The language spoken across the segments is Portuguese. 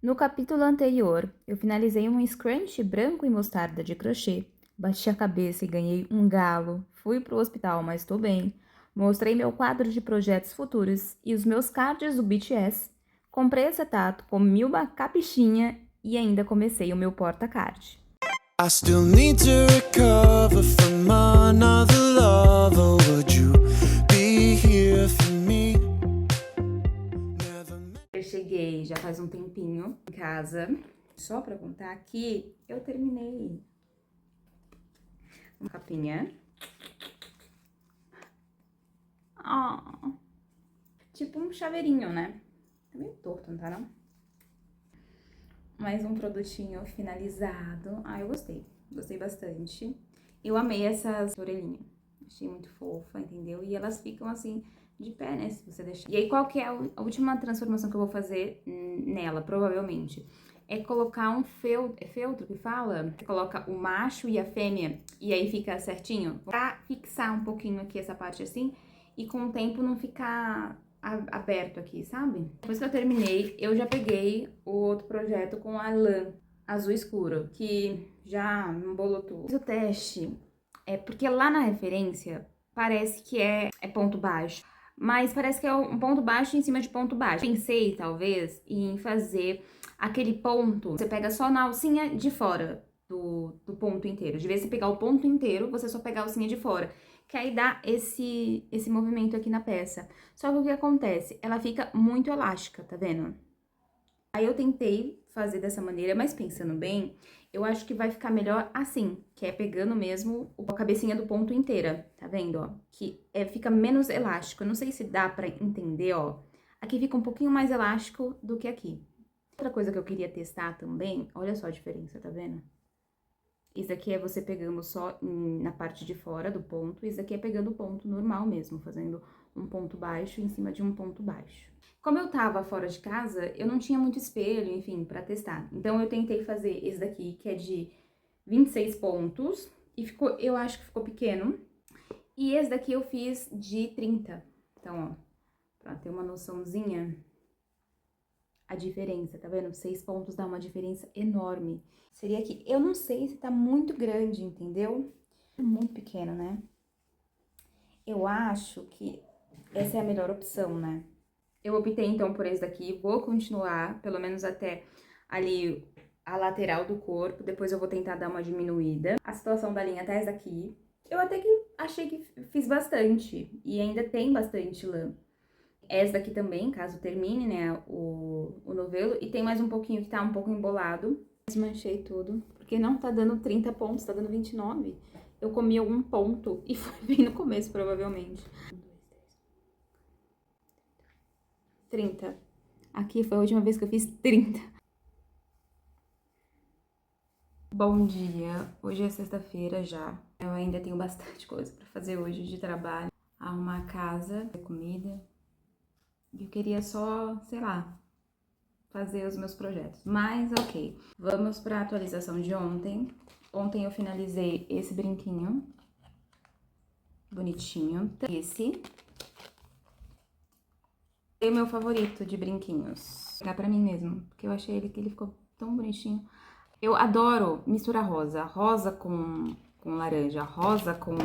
No capítulo anterior, eu finalizei um scrunchie branco e mostarda de crochê, bati a cabeça e ganhei um galo, fui pro hospital, mas tô bem, mostrei meu quadro de projetos futuros e os meus cards do BTS, comprei acetato, comi uma capixinha e ainda comecei o meu porta-card. I still need to recover from another love. Oh, would you be here for me? Eu cheguei já faz um tempinho em casa, só pra contar que eu terminei uma capinha. Oh, tipo um chaveirinho, né? Tá meio torto, não tá não? Mais um produtinho finalizado. Ah, eu gostei. Gostei bastante. Eu amei essas orelhinhas. Achei muito fofa, entendeu? E elas ficam assim de pé, né? Se você deixar. E aí, qual que é a última transformação que eu vou fazer nela, provavelmente? É colocar um feltro. É feltro que fala? Você coloca o macho e a fêmea e aí fica certinho. Pra fixar um pouquinho aqui essa parte assim e com o tempo não ficar aberto aqui, sabe? Depois que eu terminei, eu já peguei o outro projeto com a lã azul escuro, que já embolou tudo. Fiz o teste, porque lá na referência parece que é ponto baixo, mas parece que é um ponto baixo em cima de ponto baixo. Pensei, talvez, em fazer aquele ponto, você pega só na alcinha de fora do ponto inteiro. De vez em você pegar o ponto inteiro, você só pegar a alcinha de fora, que aí dá esse movimento aqui na peça. Só que o que acontece? Ela fica muito elástica, tá vendo? Aí eu tentei fazer dessa maneira, mas pensando bem, eu acho que vai ficar melhor assim, que é pegando mesmo a cabecinha do ponto inteira, tá vendo, ó? Que fica menos elástico, eu não sei se dá pra entender, ó. Aqui fica um pouquinho mais elástico do que aqui. Outra coisa que eu queria testar também, olha só a diferença, tá vendo? Isso aqui é você pegando só na parte de fora do ponto, isso aqui é pegando o ponto normal mesmo, fazendo um ponto baixo em cima de um ponto baixo. Como eu tava fora de casa, eu não tinha muito espelho, enfim, pra testar. Então, eu tentei fazer esse daqui, que é de 26 pontos, e ficou, eu acho que ficou pequeno. E esse daqui eu fiz de 30. Então, ó, pra ter uma noçãozinha, a diferença, tá vendo? 6 pontos dá uma diferença enorme. Seria que eu não sei se tá muito grande, entendeu? Muito pequeno, né? Eu acho que essa é a melhor opção, né? Eu optei então por esse daqui, vou continuar, pelo menos até ali a lateral do corpo, depois eu vou tentar dar uma diminuída. A situação da linha até essa daqui, eu até que achei que fiz bastante, e ainda tem bastante lã. Essa daqui também, caso termine, né, o novelo. E tem mais um pouquinho que tá um pouco embolado. Desmanchei tudo, porque não tá dando 30 pontos, tá dando 29. Eu comi algum ponto e foi bem no começo, provavelmente. 30. Aqui foi a última vez que eu fiz 30. Bom dia, hoje é sexta-feira já. Eu ainda tenho bastante coisa pra fazer hoje de trabalho. Arrumar a casa, fazer comida. Eu queria só, sei lá, fazer os meus projetos. Mas, ok. Vamos para a atualização de ontem. Ontem eu finalizei esse brinquinho. Bonitinho. Esse. É o meu favorito de brinquinhos. Vou pegar pra mim mesmo, porque eu achei que ele ficou tão bonitinho. Eu adoro misturar rosa. Rosa com laranja, rosa com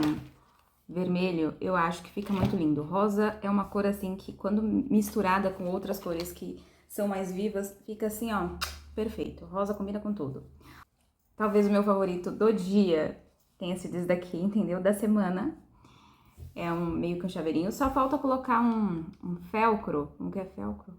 vermelho, eu acho que fica muito lindo. Rosa é uma cor assim que quando misturada com outras cores que são mais vivas, fica assim, ó, perfeito. Rosa combina com tudo. Talvez o meu favorito do dia tenha sido esse daqui, entendeu? Da semana. É meio que um chaveirinho. Só falta colocar um felcro. Como que é felcro?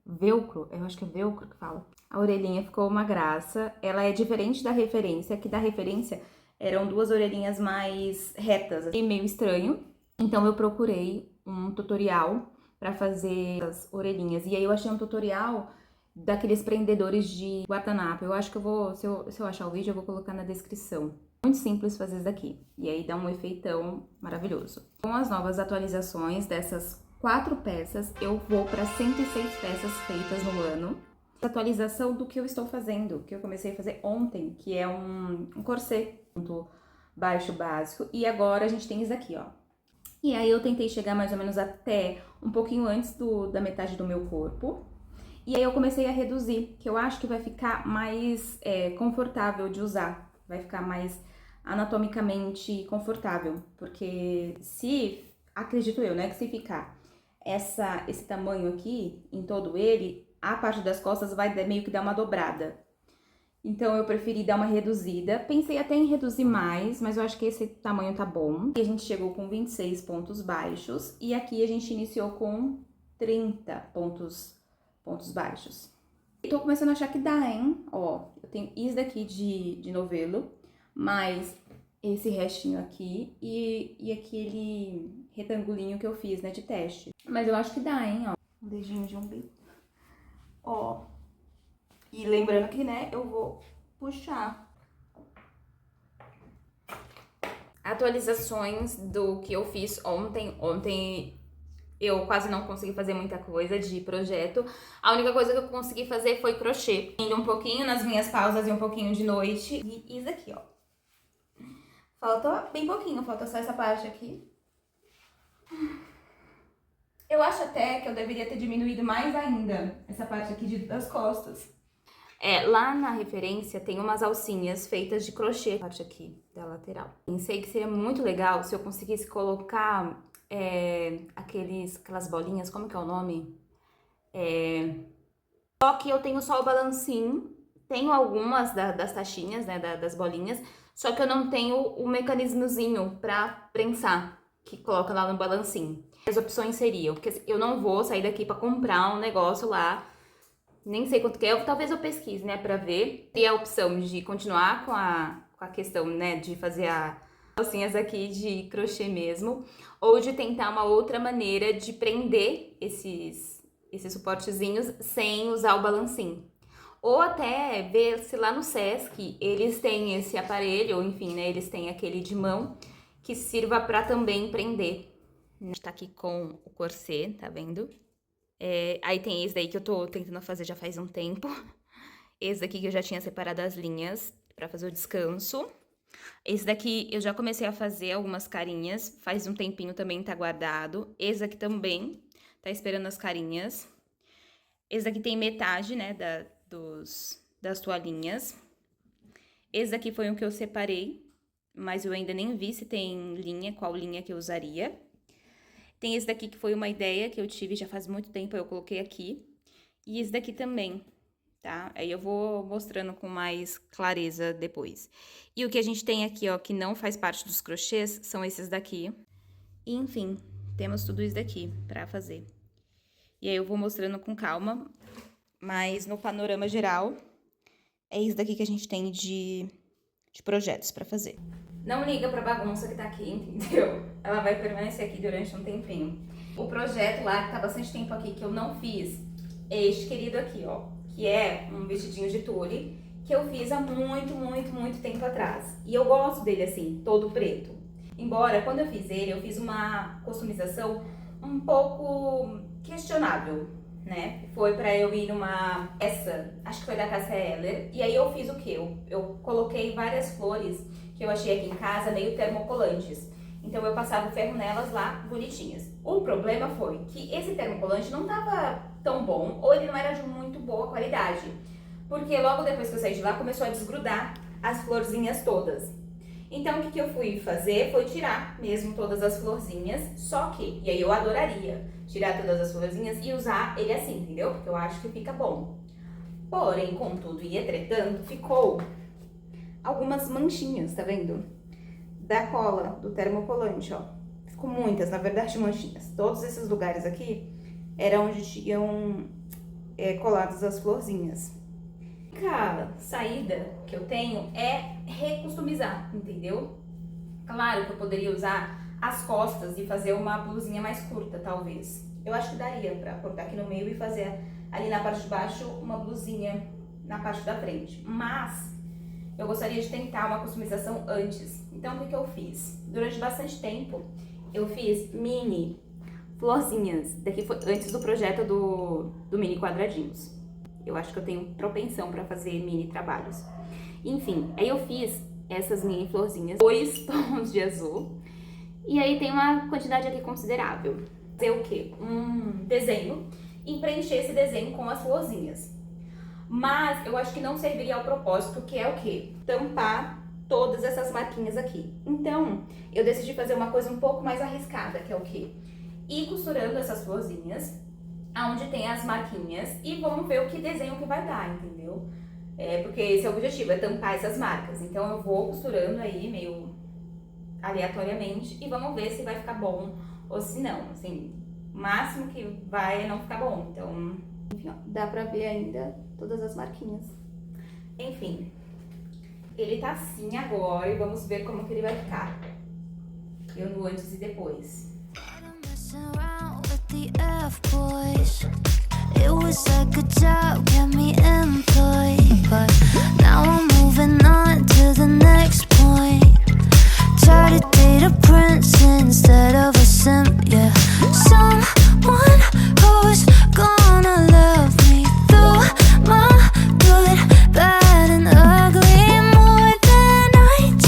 Velcro. Eu acho que é velcro que fala. A orelhinha ficou uma graça. Ela é diferente da referência, que da referência eram duas orelhinhas mais retas. Achei meio estranho. Então eu procurei um tutorial pra fazer as orelhinhas. E aí eu achei um tutorial daqueles prendedores de guardanapo. Eu acho que eu vou, se eu achar o vídeo, eu vou colocar na descrição. Muito simples fazer isso daqui. E aí dá um efeitão maravilhoso. Com as novas atualizações dessas 4 peças, eu vou para 106 peças feitas no ano. Atualização do que eu estou fazendo, que eu comecei a fazer ontem, que é um corset, ponto baixo básico. E agora a gente tem isso aqui, ó. E aí eu tentei chegar mais ou menos até um pouquinho antes da metade do meu corpo. E aí eu comecei a reduzir, que eu acho que vai ficar mais confortável de usar, vai ficar mais anatomicamente confortável, porque se, acredito eu, né, que se ficar esse tamanho aqui em todo ele, a parte das costas vai meio que dar uma dobrada. Então eu preferi dar uma reduzida. Pensei até em reduzir mais, mas eu acho que esse tamanho tá bom. E a gente chegou com 26 pontos baixos e aqui a gente iniciou com 30 pontos baixos. E tô começando a achar que dá, hein? Ó, eu tenho isso daqui de novelo, mais esse restinho aqui e aquele retangulinho que eu fiz, né, de teste. Mas eu acho que dá, hein, ó. Um dedinho de umbigo. Ó. E lembrando que, né, eu vou puxar. Atualizações do que eu fiz ontem. Ontem eu quase não consegui fazer muita coisa de projeto. A única coisa que eu consegui fazer foi crochê. Indo um pouquinho nas minhas pausas e um pouquinho de noite. E isso aqui, ó. Falta bem pouquinho, falta só essa parte aqui. Eu acho até que eu deveria ter diminuído mais ainda essa parte aqui das costas. Lá na referência tem umas alcinhas feitas de crochê, parte aqui da lateral. Pensei que seria muito legal se eu conseguisse colocar aquelas bolinhas, como que é o nome? Só que eu tenho só o balancinho, tenho algumas das taxinhas, né, das bolinhas, só que eu não tenho o mecanismozinho pra prensar, que coloca lá no balancinho. As opções seriam, porque eu não vou sair daqui pra comprar um negócio lá, nem sei quanto que é, talvez eu pesquise, né, pra ver. E a opção de continuar com a questão, né, de fazer as alcinhas aqui de crochê mesmo, ou de tentar uma outra maneira de prender esses suportezinhos sem usar o balancinho. Ou até ver se lá no Sesc eles têm esse aparelho, ou enfim, né, eles têm aquele de mão que sirva pra também prender. A gente tá aqui com o corset, tá vendo? Aí tem esse daí que eu tô tentando fazer já faz um tempo. Esse daqui que eu já tinha separado as linhas pra fazer o descanso. Esse daqui eu já comecei a fazer algumas carinhas, faz um tempinho também tá guardado. Esse aqui também tá esperando as carinhas. Esse daqui tem metade, né, das toalhinhas. Esse daqui foi um que eu separei, mas eu ainda nem vi se tem linha, qual linha que eu usaria. Tem esse daqui que foi uma ideia que eu tive já faz muito tempo, eu coloquei aqui. E esse daqui também, tá? Aí eu vou mostrando com mais clareza depois. E o que a gente tem aqui, ó, que não faz parte dos crochês, são esses daqui. E, enfim, temos tudo isso daqui pra fazer. E aí eu vou mostrando com calma, mas no panorama geral, é isso daqui que a gente tem de projetos pra fazer. Não liga pra bagunça que tá aqui, entendeu? Ela vai permanecer aqui durante um tempinho. O projeto lá, que tá bastante tempo aqui, que eu não fiz, é este querido aqui, ó. Que é um vestidinho de tule, que eu fiz há muito tempo atrás. E eu gosto dele assim, todo preto. Embora, quando eu fiz ele, eu fiz uma customização um pouco questionável, né? Foi pra eu ir numa peça, acho que foi da Cássia Eller. E aí eu fiz o quê? Eu coloquei várias flores que eu achei aqui em casa, meio termocolantes. Então eu passava o ferro nelas lá, bonitinhas. O problema foi que esse termocolante não tava tão bom, ou ele não era de muito boa qualidade. Porque logo depois que eu saí de lá, começou a desgrudar as florzinhas todas. Então o que eu fui fazer foi tirar mesmo todas as florzinhas, só que, e aí eu adoraria tirar todas as florzinhas e usar ele assim, entendeu? Porque eu acho que fica bom. Porém, contudo e entretanto, ficou algumas manchinhas, tá vendo? Da cola, do termocolante, ó. Ficou muitas, na verdade, manchinhas. Todos esses lugares aqui eram onde tinham coladas as florzinhas. A saída que eu tenho é recustomizar, entendeu? Claro que eu poderia usar as costas e fazer uma blusinha mais curta, talvez. Eu acho que daria pra cortar aqui no meio e fazer ali na parte de baixo uma blusinha na parte da frente. Mas eu gostaria de tentar uma customização antes. Então, o que eu fiz? Durante bastante tempo, eu fiz mini florzinhas. Daqui foi antes do projeto do mini quadradinhos. Eu acho que eu tenho propensão pra fazer mini trabalhos. Enfim, aí eu fiz essas mini florzinhas, 2 tons de azul. E aí tem uma quantidade aqui considerável. Fazer o quê? Um desenho em preencher esse desenho com as florzinhas. Mas eu acho que não serviria ao propósito, que é o quê? Tampar todas essas marquinhas aqui. Então, eu decidi fazer uma coisa um pouco mais arriscada, que é o quê? Ir costurando essas florzinhas, aonde tem as marquinhas, e vamos ver o que desenho que vai dar, entendeu? Porque esse é o objetivo, é tampar essas marcas. Então eu vou costurando aí, meio aleatoriamente, e vamos ver se vai ficar bom ou se não, assim, o máximo que vai é não ficar bom. Então, enfim, ó, dá pra ver ainda todas as marquinhas. Enfim, ele tá assim agora e vamos ver como que ele vai ficar. Eu no antes e depois. It was a good job, kept me employed, but now I'm moving on to the next point. Try to date a prince instead of a simp, yeah. Someone who's gonna love me through my good, bad and ugly. More than IG,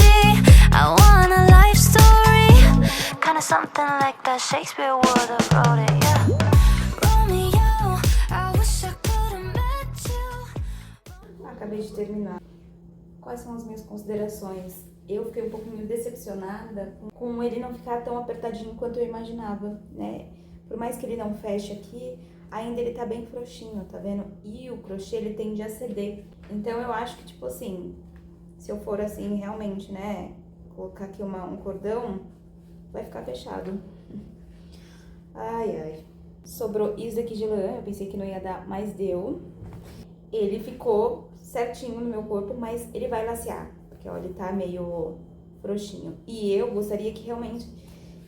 I want a life story, kinda something like that Shakespeare would have wrote it, yeah. Acabei de terminar. Quais são as minhas considerações? Eu fiquei um pouco meio decepcionada com ele não ficar tão apertadinho quanto eu imaginava, né? Por mais que ele não feche aqui, ainda ele tá bem frouxinho, tá vendo? E o crochê, ele tende a ceder. Então eu acho que, tipo assim, se eu for assim, realmente, né, colocar aqui um cordão, vai ficar fechado. Ai, ai. Sobrou isso aqui de lã, eu pensei que não ia dar, mas deu. Ele ficou certinho no meu corpo, mas ele vai lacear, porque ó, ele tá meio frouxinho. E eu gostaria que realmente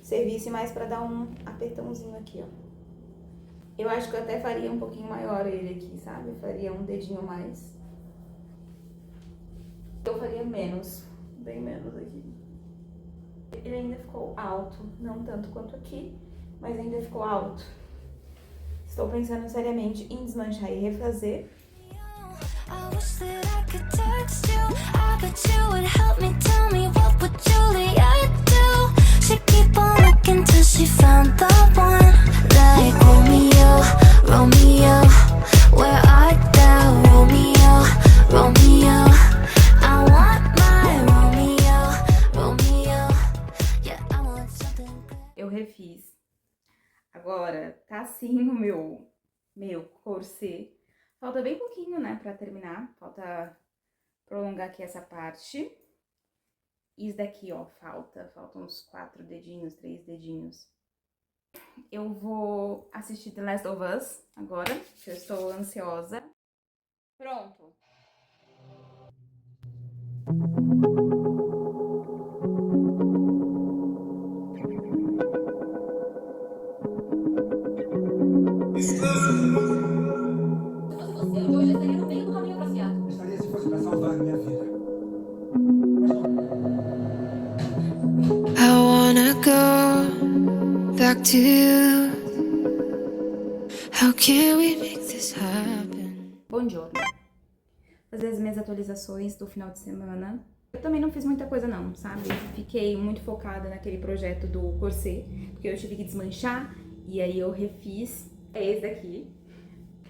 servisse mais pra dar um apertãozinho aqui, ó. Eu acho que eu até faria um pouquinho maior ele aqui, sabe? Faria um dedinho mais. Eu faria menos, bem menos aqui. Ele ainda ficou alto, não tanto quanto aqui, mas ainda ficou alto. Estou pensando seriamente em desmanchar e refazer. I wish that I could text you. I bet you would help me. Tell me what would Juliet do? She keep on looking till she found the one. Like Romeo, Romeo, where art thou? Romeo, Romeo, I want my Romeo, Romeo. Yeah, I want something good. Eu refiz. Agora tá assim o meu corset. Falta bem pouquinho, né, pra terminar. Falta prolongar aqui essa parte. Isso daqui, ó, faltam uns 4 dedinhos, 3 dedinhos. Eu vou assistir The Last of Us agora, que eu estou ansiosa. Pronto. I wanna go back to you. How can we make this happen? Buongiorno. Fazer as minhas atualizações do final de semana. Eu também não fiz muita coisa não, sabe? Fiquei muito focada naquele projeto do corset, porque eu tive que desmanchar e aí eu refiz. É esse daqui.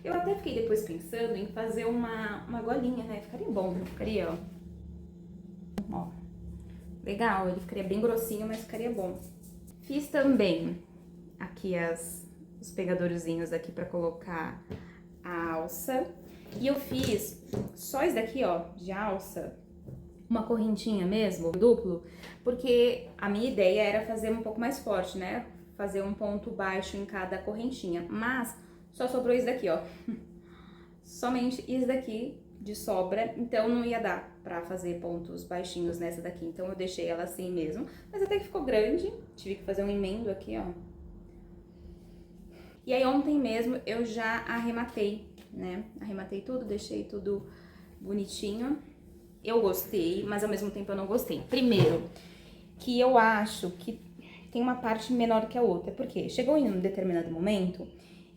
Eu até fiquei depois pensando em fazer uma golinha, né? Ficaria bom, não ficaria, ó. Legal, ele ficaria bem grossinho, mas ficaria bom. Fiz também aqui os pegadorzinhos aqui pra colocar a alça. E eu fiz só isso daqui, ó, de alça, uma correntinha mesmo, duplo, porque a minha ideia era fazer um pouco mais forte, né? Fazer um ponto baixo em cada correntinha, mas só sobrou isso daqui, ó. Somente isso daqui de sobra, então não ia dar pra fazer pontos baixinhos nessa daqui, então eu deixei ela assim mesmo, mas até que ficou grande, tive que fazer um emendo aqui, ó. E aí ontem mesmo eu já arrematei, né, arrematei tudo, deixei tudo bonitinho. Eu gostei, mas ao mesmo tempo eu não gostei. Primeiro, que eu acho que tem uma parte menor que a outra, porque chegou em um determinado momento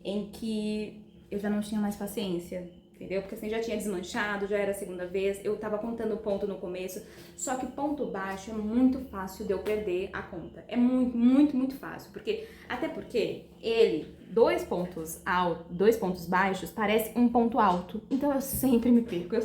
em que eu já não tinha mais paciência, entendeu? Porque assim, já tinha desmanchado, já era a segunda vez, eu tava contando ponto no começo, só que ponto baixo é muito fácil de eu perder a conta. É muito, muito, muito fácil, até porque ele, dois pontos baixos, parece um ponto alto. Então eu sempre me perco.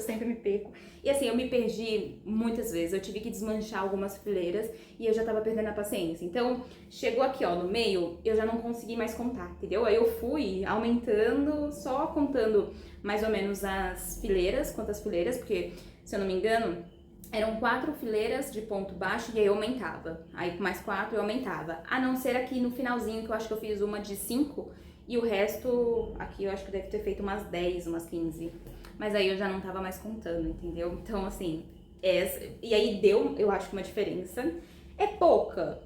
E assim, eu me perdi muitas vezes, eu tive que desmanchar algumas fileiras e eu já tava perdendo a paciência. Então, chegou aqui, ó, no meio, eu já não consegui mais contar, entendeu? Aí eu fui aumentando, só contando mais ou menos as fileiras, quantas fileiras, porque, se eu não me engano, eram 4 fileiras de ponto baixo e aí eu aumentava. Aí com mais 4 eu aumentava. A não ser aqui no finalzinho, que eu acho que eu fiz uma de 5 e o resto, aqui eu acho que deve ter feito umas 10, umas 15. Mas aí eu já não tava mais contando, entendeu? Então, assim, e aí deu, eu acho que uma diferença. É pouca.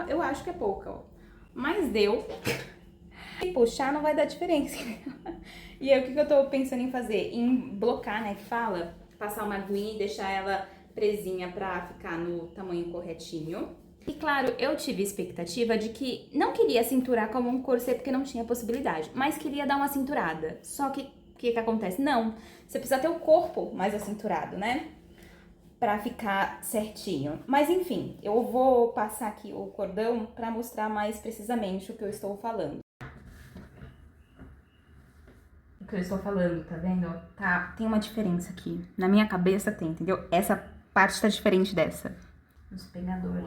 Eu acho que é pouca, ó. Mas deu. E puxar não vai dar diferença. E aí, o que eu tô pensando em fazer? Em blocar, né, que fala, passar uma aguinha e deixar ela presinha pra ficar no tamanho corretinho. E claro, eu tive expectativa de que não queria cinturar como um corset porque não tinha possibilidade, mas queria dar uma cinturada. Só que o que acontece? Não, você precisa ter o corpo mais acinturado, né? Pra ficar certinho. Mas enfim, eu vou passar aqui o cordão pra mostrar mais precisamente o que eu estou falando. O que eu estou falando, tá vendo? Tá, tem uma diferença aqui. Na minha cabeça tem, entendeu? Essa parte tá diferente dessa. Os pegadores.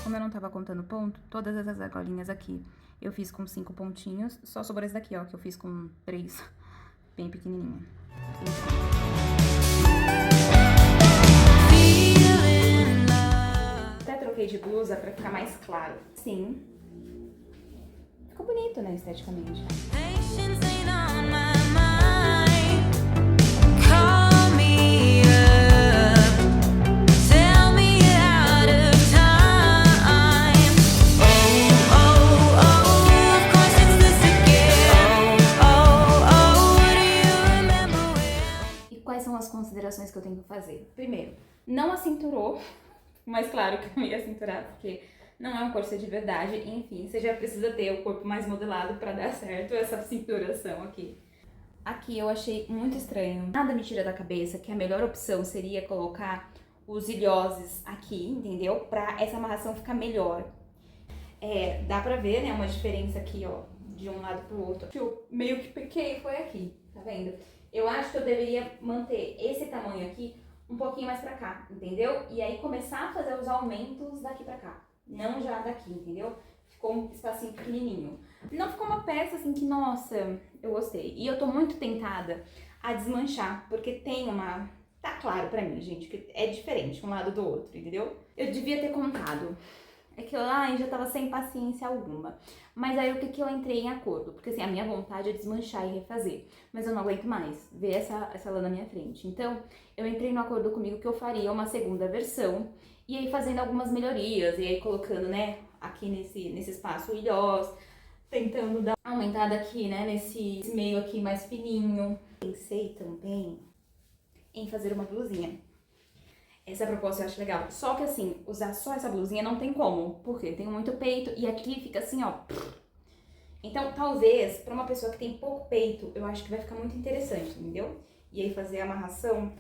Como eu não tava contando ponto, todas essas argolinhas aqui eu fiz com 5 pontinhos. Só sobrou esse daqui, ó, que eu fiz com 3, bem pequenininha. Até troquei de blusa pra ficar mais claro. Sim. Ficou bonito, né, esteticamente. E quais são as considerações que eu tenho que fazer? Primeiro, não acinturou, mas claro que eu não ia cinturar, porque não é um corset de verdade. Enfim, você já precisa ter o corpo mais modelado pra dar certo essa cinturação aqui. Aqui eu achei muito estranho. Nada me tira da cabeça que a melhor opção seria colocar os ilhoses aqui, entendeu? Pra essa amarração ficar melhor. Dá pra ver, né, uma diferença aqui, ó, de um lado pro outro. Que eu meio que pequei foi aqui, tá vendo? Eu acho que eu deveria manter esse tamanho aqui um pouquinho mais pra cá, entendeu? E aí começar a fazer os aumentos daqui pra cá, não já daqui, entendeu? Ficou um espacinho pequenininho. Não ficou uma peça assim que, nossa, eu gostei. E eu tô muito tentada a desmanchar, porque tem uma... Tá claro pra mim, gente, que é diferente um lado do outro, entendeu? Eu devia ter contado. É que eu já tava sem paciência alguma. Mas aí o que eu entrei em acordo? Porque assim, a minha vontade é desmanchar e refazer. Mas eu não aguento mais ver essa lã na minha frente. Então, eu entrei no acordo comigo que eu faria uma segunda versão. E aí fazendo algumas melhorias. E aí colocando, né, aqui nesse espaço ilhós. Tentando dar uma aumentada aqui, né, nesse meio aqui mais fininho. Pensei também em fazer uma blusinha. Essa proposta eu acho legal. Só que assim, usar só essa blusinha não tem como. Porque eu tenho muito peito e aqui fica assim, ó. Então, talvez, pra uma pessoa que tem pouco peito, eu acho que vai ficar muito interessante, entendeu? E aí fazer a amarração.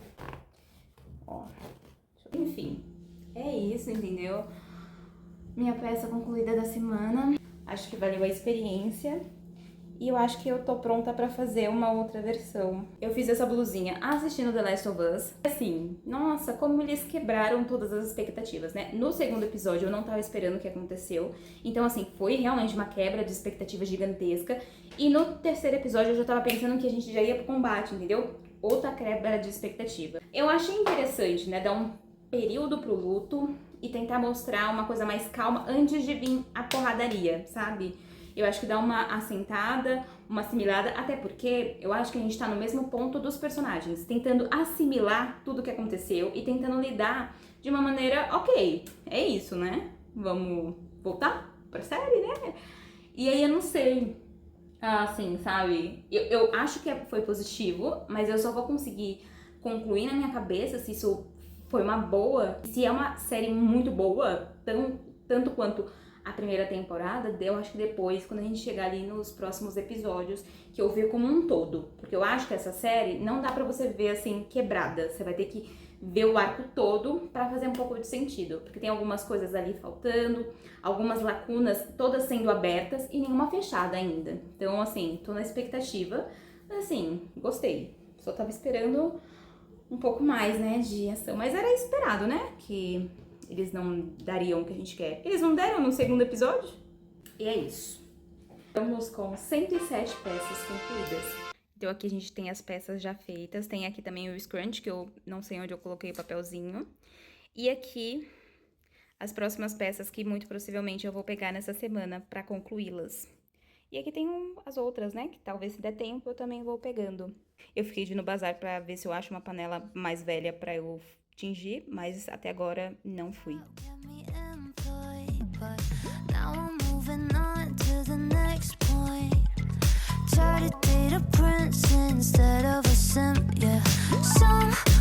Ó. Enfim, é isso, entendeu? Minha peça concluída da semana. Acho que valeu a experiência. E eu acho que eu tô pronta pra fazer uma outra versão. Eu fiz essa blusinha assistindo The Last of Us. Assim, nossa, como eles quebraram todas as expectativas, né? No segundo episódio eu não tava esperando o que aconteceu. Então, assim, foi realmente uma quebra de expectativa gigantesca. E no terceiro episódio eu já tava pensando que a gente já ia pro combate, entendeu? Outra quebra de expectativa. Eu achei interessante, né? Dar um período pro luto e tentar mostrar uma coisa mais calma antes de vir a porradaria, sabe? Eu acho que dá uma assentada, uma assimilada, até porque eu acho que a gente tá no mesmo ponto dos personagens, tentando assimilar tudo o que aconteceu e tentando lidar de uma maneira, ok, é isso, né? Vamos voltar pra série, né? E aí eu não sei, assim, sabe? Eu acho que foi positivo, mas eu só vou conseguir concluir na minha cabeça se isso foi uma boa, se é uma série muito boa, tanto quanto a primeira temporada, eu acho que depois, quando a gente chegar ali nos próximos episódios, que eu ver como um todo. Porque eu acho que essa série não dá pra você ver assim, quebrada. Você vai ter que ver o arco todo pra fazer um pouco de sentido. Porque tem algumas coisas ali faltando, algumas lacunas todas sendo abertas e nenhuma fechada ainda. Então, assim, tô na expectativa. Mas assim, gostei. Só tava esperando um pouco mais, né, de ação. Mas era esperado, né, que eles não dariam o que a gente quer. Eles não deram no segundo episódio? E é isso. Estamos com 107 peças concluídas. Então aqui a gente tem as peças já feitas. Tem aqui também o scrunch, que eu não sei onde eu coloquei o papelzinho. E aqui as próximas peças que muito possivelmente eu vou pegar nessa semana pra concluí-las. E aqui tem as outras, né, que talvez se der tempo eu também vou pegando. Eu fiquei de ir no bazar pra ver se eu acho uma panela mais velha pra eu tingir, mas até agora não fui. Try to date a prince instead of a simp, yeah. Some